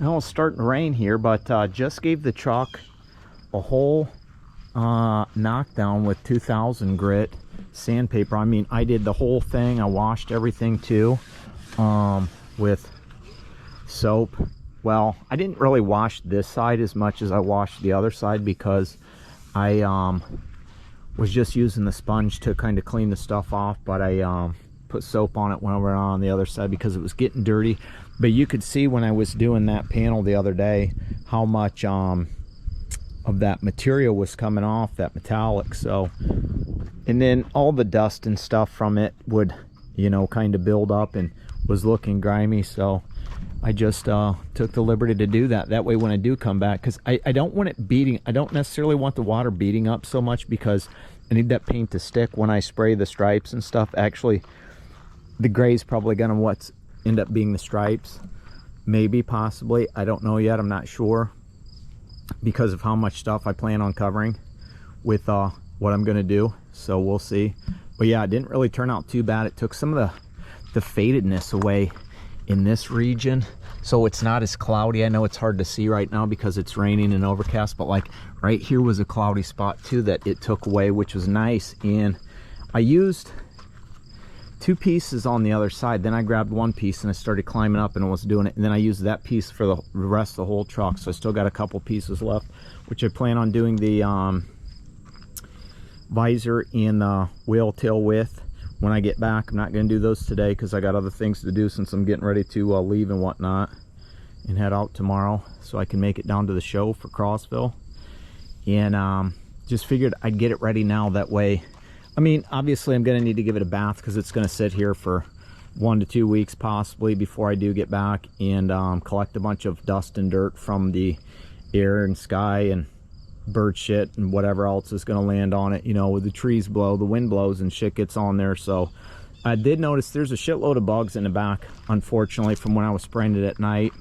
Well, it's starting to rain here, but just gave the truck a whole knockdown with 2000 grit sandpaper. I mean, I did the whole thing. I washed everything too with soap. Well, I didn't really wash this side as much as I washed the other side because I was just using the sponge to kind of clean the stuff off, but I put soap on it when I went on the other side because it was getting dirty. But you could see when I was doing that panel the other day how much of that material was coming off, that metallic. So, and then all the dust and stuff from it would, you know, kind of build up and was looking grimy. So I just took the liberty to do that. That way when I do come back, because I don't want it beating, I don't necessarily want the water beating up so much because I need that paint to stick when I spray the stripes and stuff. Actually, the gray's probably gonna end up being the stripes. Maybe, possibly, I don't know yet. I'm not sure because of how much stuff I plan on covering with what I'm gonna do. So we'll see. But yeah, it didn't really turn out too bad. It took some of the fadedness away in this region, so it's not as cloudy. I know it's hard to see right now because it's raining and overcast, but like right here was a cloudy spot too that it took away, which was nice. And I used 2 pieces on the other side, then I grabbed 1 piece and I started climbing up and was doing it, and then I used that piece for the rest of the whole truck. So I still got a couple pieces left, which I plan on doing the visor and the whale tail with when I get back. I'm not going to do those today because I got other things to do since I'm getting ready to leave and whatnot and head out tomorrow so I can make it down to the show for Crossville. And just figured I'd get it ready now. That way, I mean, obviously I'm going to need to give it a bath because it's going to sit here for 1 to 2 weeks possibly before I do get back and collect a bunch of dust and dirt from the air and sky and bird shit and whatever else is going to land on it. You know, with the trees blow, the wind blows and shit gets on there. So I did notice there's a shitload of bugs in the back, unfortunately, from when I was spraying it at night.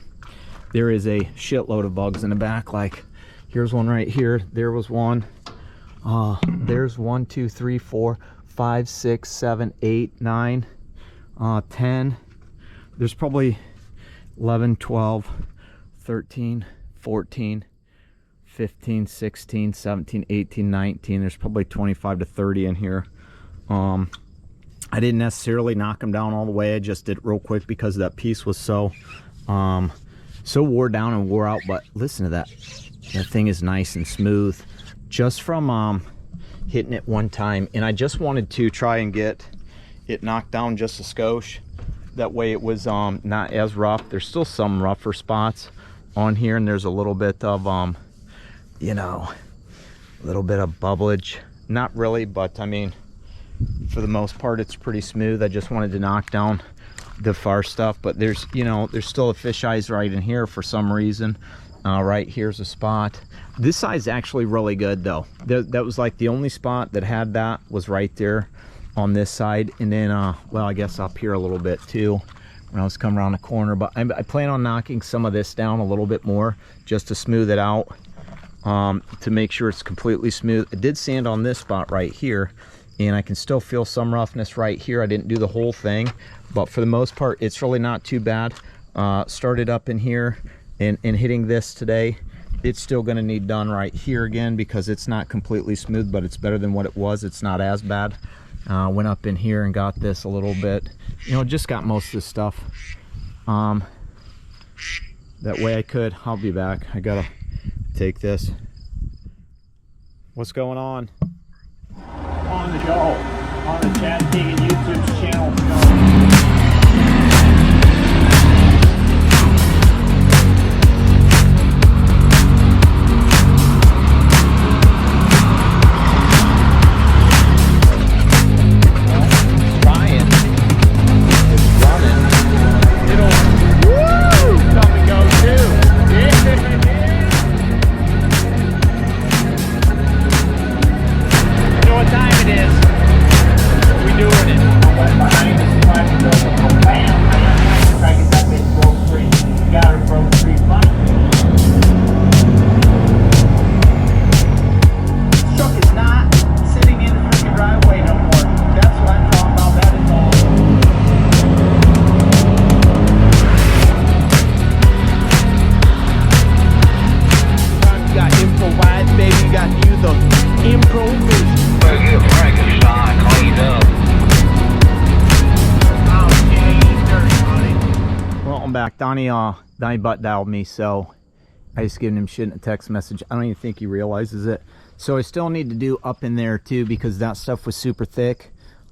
There is a shitload of bugs in the back. Like, here's one right here. There was one. There's 1, 2, 3, 4, 5, 6, 7, 8, 9, 10. There's probably 11, 12, 13, 14, 15, 16, 17, 18, 19. There's probably 25 to 30 in here. I didn't necessarily knock them down all the way. I just did it real quick because that piece was so wore down and wore out. But listen to that. That thing is nice and smooth just from hitting it one time. And I just wanted to try and get it knocked down just a skosh. That way it was not as rough. There's still some rougher spots on here, and there's a little bit of you know, a little bit of bubblage. Not really, but I mean, for the most part it's pretty smooth. I just wanted to knock down the far stuff, but there's, you know, there's still a fish eyes right in here for some reason. Right here's a spot. This side's actually really good though. That was like the only spot that had that was right there on this side. And then well, I guess up here a little bit too when I was coming around the corner. But I plan on knocking some of this down a little bit more just to smooth it out, to make sure it's completely smooth. I did sand on this spot right here, and I can still feel some roughness right here. I didn't do the whole thing, but for the most part it's really not too bad. Started up in here and hitting this today. It's still going to need done right here again because it's not completely smooth, but it's better than what it was. It's not as bad. Went up in here and got this a little bit, you know, just got most of this stuff that way I could. I'll be back. I gotta take this. What's going on? On the go on the Chad Keegan YouTube channel. What time it is? We doing it. back. Donnie butt dialed me, so I just given him shit in a text message. I don't even think he realizes it. So I still need to do up in there too, because that stuff was super thick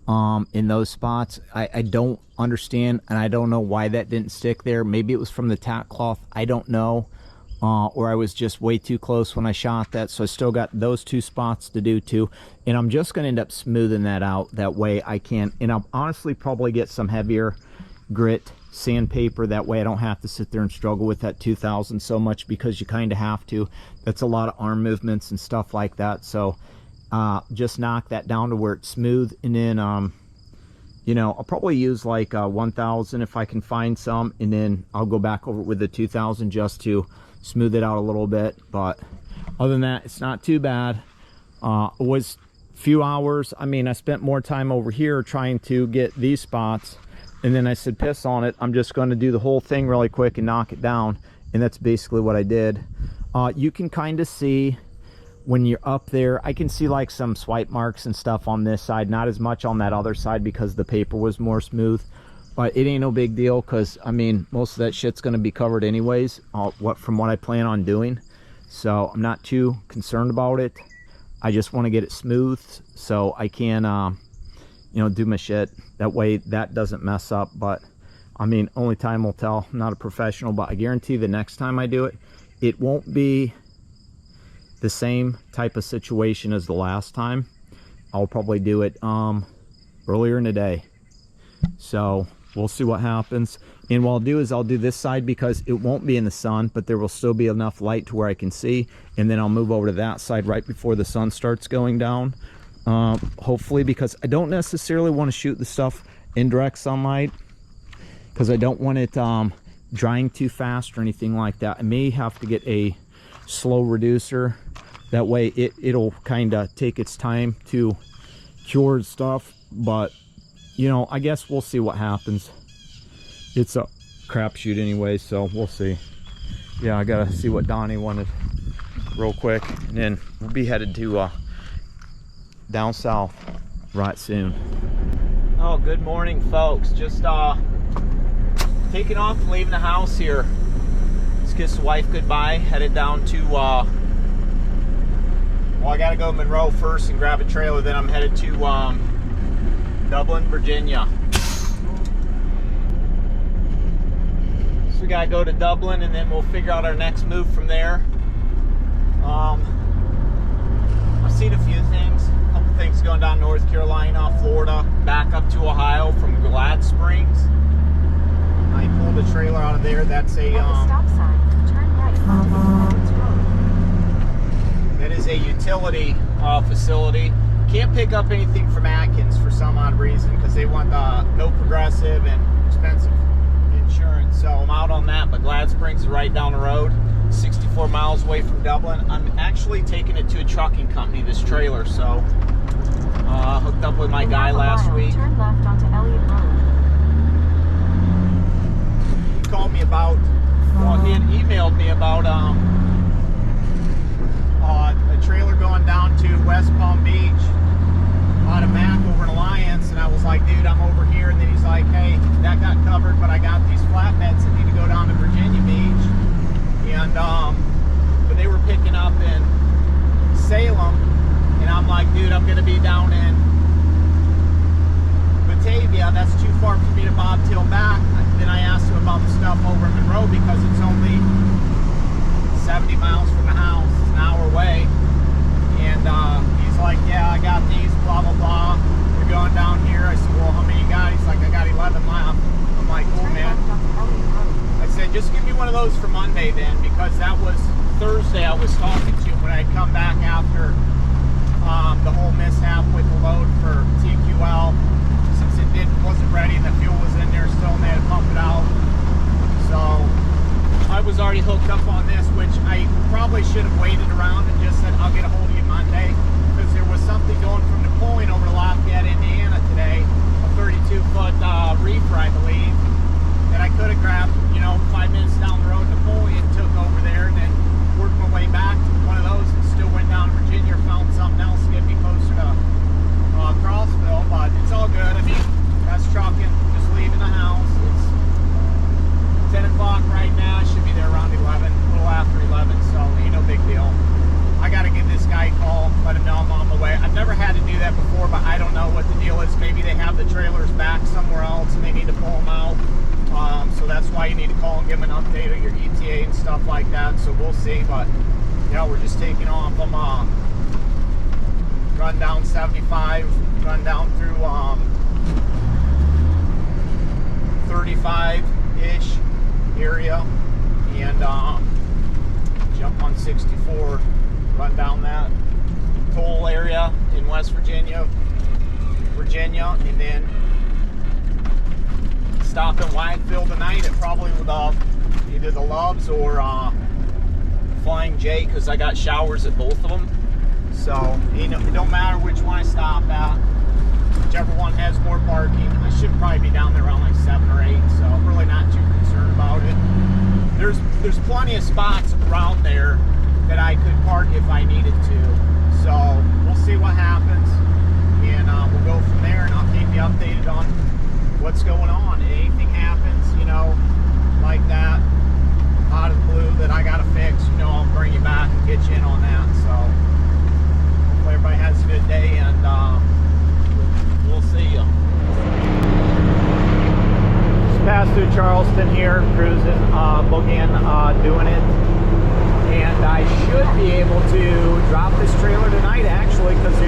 in those spots. I don't understand, and I don't know why that didn't stick there. Maybe it was from the tack cloth, I don't know, or I was just way too close when I shot that. So I still got those 2 spots to do too, and I'm just going to end up smoothing that out. That way I can, and I'll honestly probably get some heavier grit sandpaper. That way I don't have to sit there and struggle with that 2000 so much, because you kind of have to. That's a lot of arm movements and stuff like that. So just knock that down to where it's smooth, and then you know, I'll probably use like 1000 if I can find some, and then I'll go back over with the 2000 just to smooth it out a little bit. But other than that, it's not too bad. It was a few hours. I mean, I spent more time over here trying to get these spots, and then I said piss on it, I'm just going to do the whole thing really quick and knock it down. And that's basically what I did. You can kind of see when you're up there, I can see like some swipe marks and stuff on this side, not as much on that other side because the paper was more smooth. But it ain't no big deal, because I mean, most of that shit's going to be covered anyways, from what I plan on doing. So I'm not too concerned about it. I just want to get it smooth so I can you know, do my shit. That way that doesn't mess up. But I mean, only time will tell. I'm not a professional, but I guarantee the next time I do it, it won't be the same type of situation as the last time. I'll probably do it earlier in the day. So we'll see what happens. And what I'll do is I'll do this side because it won't be in the sun, but there will still be enough light to where I can see. And then I'll move over to that side right before the sun starts going down. Hopefully, because I don't necessarily want to shoot the stuff in direct sunlight, because I don't want it drying too fast or anything like that. I may have to get a slow reducer. That way it'll kind of take its time to cure stuff. But you know, I guess we'll see what happens. It's a crapshoot anyway, so we'll see. Yeah, I gotta see what Donnie wanted real quick, and then we'll be headed to down south right soon. Oh, good morning, folks. Just taking off, leaving the house here. Let's kiss the wife goodbye. Headed down to well, I gotta go to Monroe first and grab a trailer, then I'm headed to Dublin, Virginia. So we gotta go to Dublin, and then we'll figure out our next move from there. I've seen a few things. A couple things going down North Carolina, Florida, back up to Ohio from Glad Springs. I pulled a trailer out of there. That's a stop sign. Turn right onto Independence Road. that is a utility facility. Can't pick up anything from Atkins for some odd reason, because they want no progressive and expensive insurance. So I'm out on that, but Glad Springs is right down the road, 64 miles away from Dublin. I'm actually taking it to a trucking company, this trailer. So hooked up with my guy last week. Turn left onto Elliott Road. He called me about, well, he had emailed me about a trailer going down to West Palm Beach out of Mac over in Alliance, and I was like, dude, I'm over here. And then he's like, hey, that got covered, but I got these flatbeds that need to go down to Virginia Beach, and but they were picking up in Salem, and I'm like, dude, I'm gonna be down in Batavia. That's too far for me to bobtail back. Then I asked him about the stuff over in Monroe, because it's only 70 miles from the house, an hour away. And he's like, yeah, I got these, blah, blah, blah. We're going down here. I said, well, how many you got? He's like, I got 11 left. I'm like, cool, man. I said, just give me one of those for Monday then, because that was Thursday I was talking to him when I come back after the whole mishap with the load for TQL. Since it wasn't ready and the fuel was in there still, and they had to pump it out. So I was already hooked up on this, which I probably should have waited around and just said, I'll get a hold of you Monday, because there was something going from Napoleon over to Lafayette, Indiana today, a 32-foot reefer, I believe, that I could have grabbed, you know, 5 minutes down the road. Napoleon took over there, and then worked my way back to one of those, and still went down to Virginia, found something else to get me closer to Crossville. But it's all good. I mean, that's trucking, just leaving the house. It's 10 o'clock your ETA and stuff like that, so we'll see. But yeah, we're just taking off from run down 75, run down through 35-ish area, and jump on 64, run down that toll area in West Virginia, and then stop in Wyattville tonight at probably with either the Loves or Flying J, because I got showers at both of them. So it don't matter which one I stop at, whichever one has more parking. I should probably be down there around like 7 or 8, so I'm really not too concerned about it. There's plenty of spots around there that I could park if I needed to. So we'll see what happens, and we'll go from there, and I'll keep you updated on what's going on. If anything happens, you know, like that, out of the blue that I gotta fix, you know, I'll bring you back and get you in on that. So hopefully everybody has a good day, and we'll see you. Just passed through Charleston here, cruising, boogieing, doing it. And I should be able to drop this trailer tonight, actually, because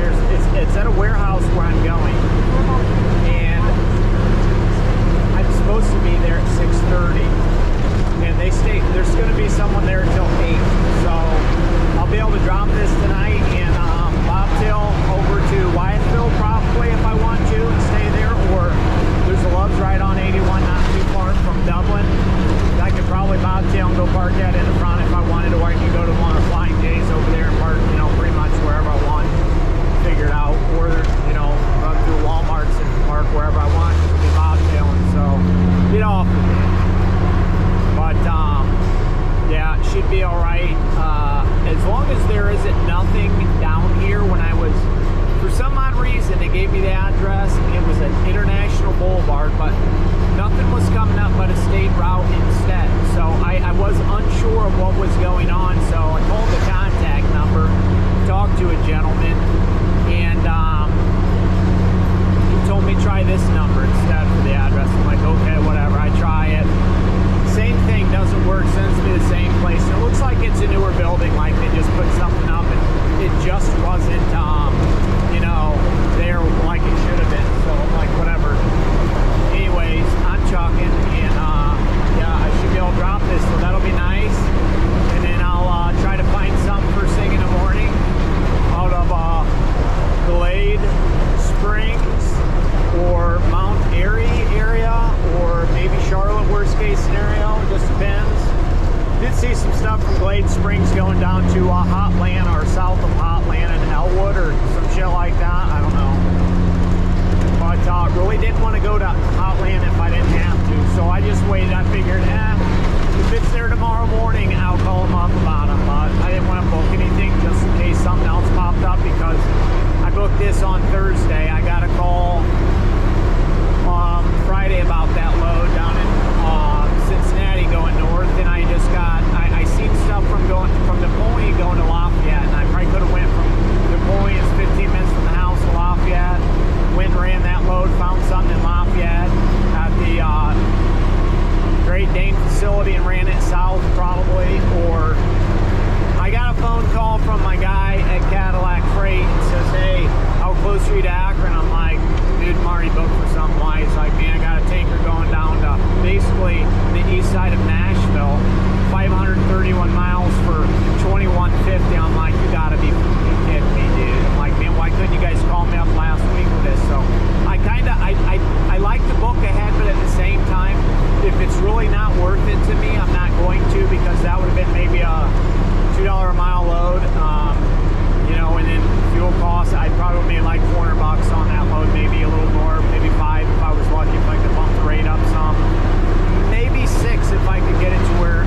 it's at a warehouse where I'm going, and I'm supposed to be there at 6:30, and they state there's going to be someone there until 8, so I'll be able to drop this tonight and bobtail over to Wyattville probably if I want to and stay there, or there's a Love's right on 81 not too far from Dublin. I could probably bobtail and go park that in the front if I wanted, or I could go to one of the Flying J's over there and park, you know, pretty much wherever I want, figure it out, or, you know, run through Walmart's and park wherever I want, to be bobtailing, so get off of it. But yeah, it should be all right, as long as there isn't nothing down here. When I was, for some odd reason, they gave me the address, and it was an international boulevard, but nothing was coming up but a state route instead. So I was unsure of what was going on, so I called the contact number, talked to a gentleman, and he told me try this number instead for the address. I'm like, okay, whatever, I try it. Same thing, doesn't work, sends me the same place. And it looks like it's a newer building, like they just put something up, and it just wasn't, you know, there like it should have been. So I'm like, whatever. Anyways, I'm chucking, and yeah, I should be able to drop this, so that'll be nice. And then I'll try to find some first thing in the morning out of Glade Springs or Mount Airy area, or maybe Charlotte, worst case scenario, just depends. Did see some stuff from Glade Springs going down to Hotland, or south of Hotland and Elwood, or some shit like that, I don't know. But really didn't want to go to Hotland if I didn't have to, so I just waited. I figured, if it's there tomorrow morning, I'll call them up about them. But I didn't want to book anything just in case something else popped up, because I booked this on Thursday. I got a call Friday about that load down in Cincinnati going north, and I just got, I seen stuff from Napoleon going to Lafayette, and I probably could have went from Napoleon, it's 15 minutes from the house to Lafayette, went and ran that load, found something in Lafayette at the Great Dane facility and ran it south probably, or I got a phone call from my guy at Cadillac Freight and says, hey, how close are you to Akron? I'm like, dude, I'm already booked for something. Why? He's like, man, I got a tanker going down to basically the east side of Nashville, 531 miles for $21.50. I'm like, you gotta be kidding me, dude. I'm like, man, why couldn't you guys call me up last week with this? So I like to book ahead, but at the same time, if it's really not worth it to me, I'm not going to, because that would have been maybe a $2 a mile load, you know, and then fuel costs, I'd probably made like $400 on that load, maybe a little more, maybe 5 if I was lucky, if I could bump the rate up some, maybe 6 if I could get it to where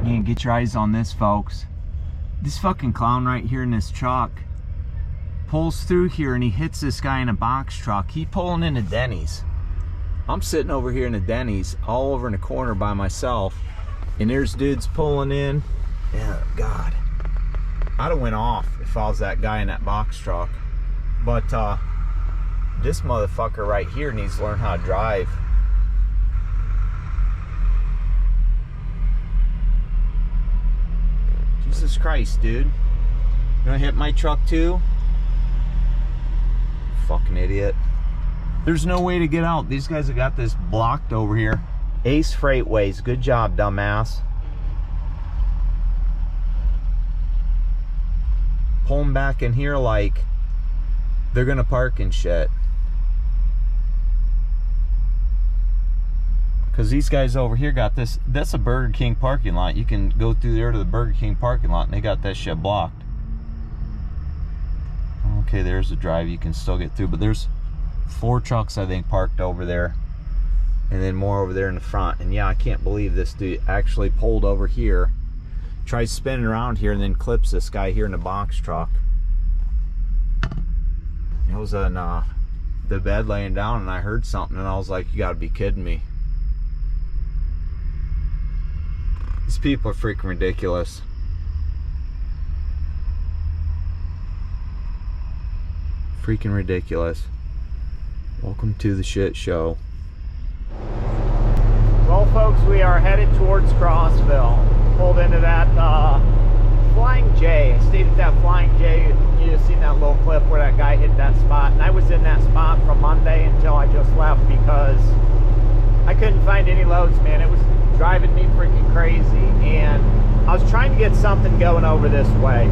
Man, get your eyes on this, folks. This fucking clown right here in this truck pulls through here and he hits this guy in a box truck. He pulling into Denny's. I'm sitting over here in a Denny's all over in the corner by myself, and there's dudes pulling in. Yeah, God, I'd have went off if I was that guy in that box truck. But this motherfucker right here needs to learn how to drive. Jesus Christ, dude. You gonna hit my truck too? Fucking idiot. There's no way to get out. These guys have got this blocked over here. Ace Freightways. Good job, dumbass. Pull them back in here like they're gonna park and shit. Because these guys over here got this. That's a Burger King parking lot. You can go through there to the Burger King parking lot and they got that shit blocked. Okay, there's the drive. You can still get through, but there's 4 trucks I think parked over there, and then more over there in the front. And yeah, I can't believe this dude actually pulled over here, tries spinning around here, and then clips this guy here in the box truck. I was on the bed laying down and I heard something and I was like, you gotta be kidding me. These people are freaking ridiculous. Freaking ridiculous. Welcome to the shit show. Well, folks, we are headed towards Crossville. Pulled into that Flying J. I stayed at that Flying J. You just seen that little clip where that guy hit that spot. And I was in that spot from Monday until I just left because I couldn't find any loads, man. It was driving me freaking crazy. And I was trying to get something going over this way.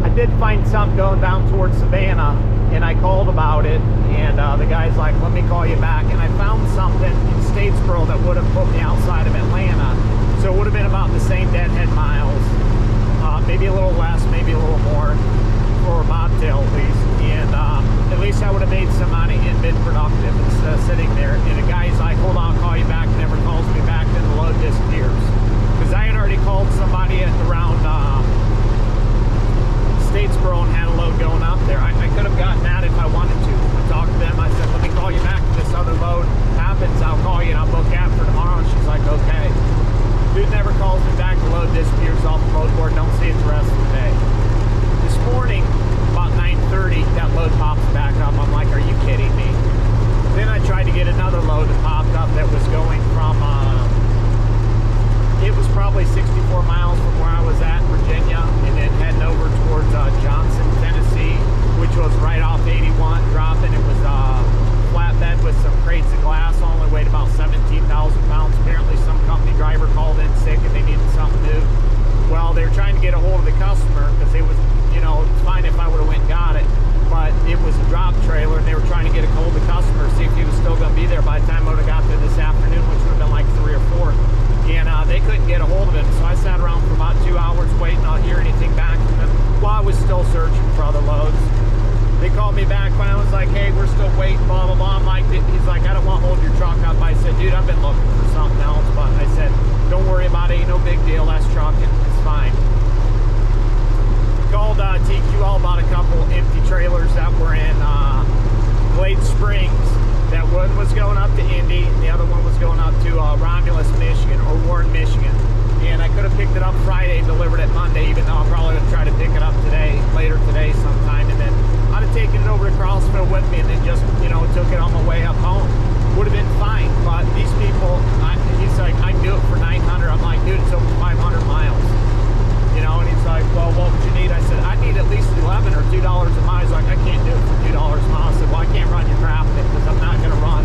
I did find something going down towards Savannah, and I called about it, and the guy's like, let me call you back. And I found something in Statesboro that would have put me outside of Atlanta, so it would have been about the same deadhead miles, maybe a little less, maybe a little more, for bobtail at least. And at least I would have made some money and been productive instead of sitting there. And the guy's like, hold on, I'll call you back, never calls me back, then the load disappears. Because I had already called somebody at around Statesboro and had a load going up there. I could have gotten that if I wanted to. I talked to them, I said, let me call you back if this other load happens, I'll call you and I'll book out for tomorrow. And she's like, okay. Dude never calls me back, the load disappears off the load board, don't see it the rest of the day. This morning, about 9:30, that load pops back up. I'm like, are you kidding me? Then I tried to get another load that popped up that was going from, it was probably 64 miles from where I was at in Virginia, and then heading over towards Johnson, Tennessee, which was right off 81, dropping. It was flatbed with some crates of glass, only weighed about 17,000 pounds. Apparently some company driver called in sick and they needed something new. Well, they were trying to get a hold of the customer because it was, you know, it's fine if I would have went and got it, but it was a drop trailer and they were trying to get a hold of the customer, see if he was still going to be there by the time I would have got there this afternoon, which would have been like 3 or 4. And they couldn't get a hold of him, so I sat around for about 2 hours waiting not hear anything back from him while I was still searching for other loads. They called me back when I was like, hey, we're still waiting, blah, blah, blah. I'm like, he's like, I don't want to hold your truck up. I said, dude, I've been looking for something else, but I said, don't worry about it, ain't no big deal, that's trucking, it's fine. Called TQL about a couple empty trailers that were in Glade Springs. That one was going up to Indy, and the other one was going up to Romulus, Michigan, or Warren, Michigan. And I could have picked it up Friday and delivered it Monday, even though I'm probably going to try to pick it up today, later today sometime. And then I'd have taken it over to Crossville with me and then just, you know, took it on my way up home. Would have been fine, but these people, he's like, I can do it for 900. I'm like, dude, it's over 500 miles. You know, and he's like, well, what would you need? I said, I need at least 11 or $2 a mile. He's like, I can't do it for $2 a mile. I said, well, I can't run your traffic because I'm not going to run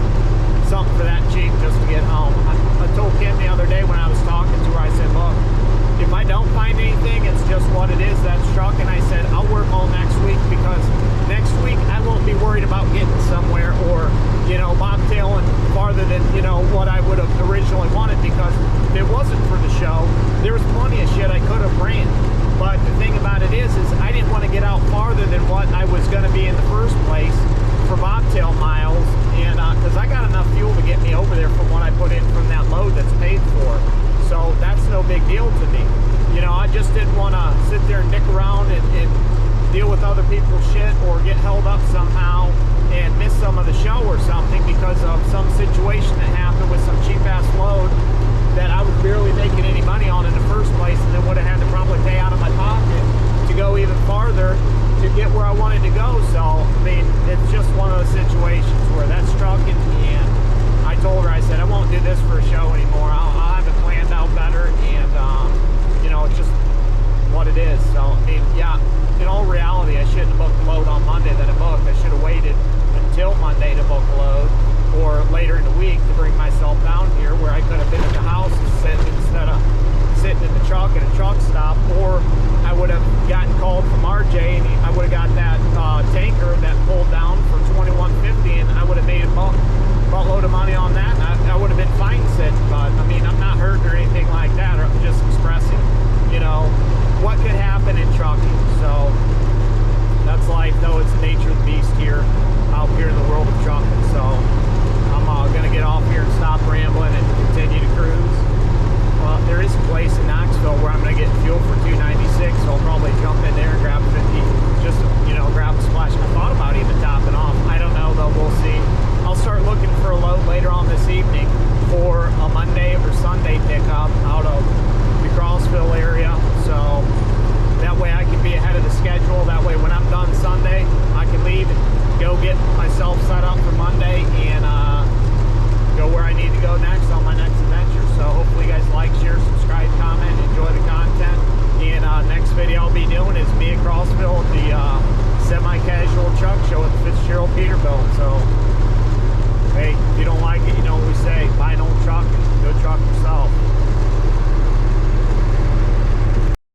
something for that cheap just to get home. I told Kim the other day when I was talking to her, I said, look, if I don't find anything, it's just what it is, that's truck. And I said, I'll work all next week because next week I won't be worried about getting somewhere or, you know, bobtailing farther than, you know, what I would have originally wanted, because if it wasn't for the show, there was plenty of shit I could have ran. But the thing about it is I didn't want to get out farther than what I was going to be in the first place for bobtail miles, and because I got enough fuel to get me over there from what I put in from that load that's paid for. so that's no big deal to me. You know, I just didn't want to sit there and dick around and deal with other people's shit or get held up somehow and miss some of the show or something because of some situation that happened with some cheap ass load that I was barely making any money on in the first place, and then would have had to probably pay out of my pocket to go even farther to get where I wanted to go. So I mean, it's just one of those situations.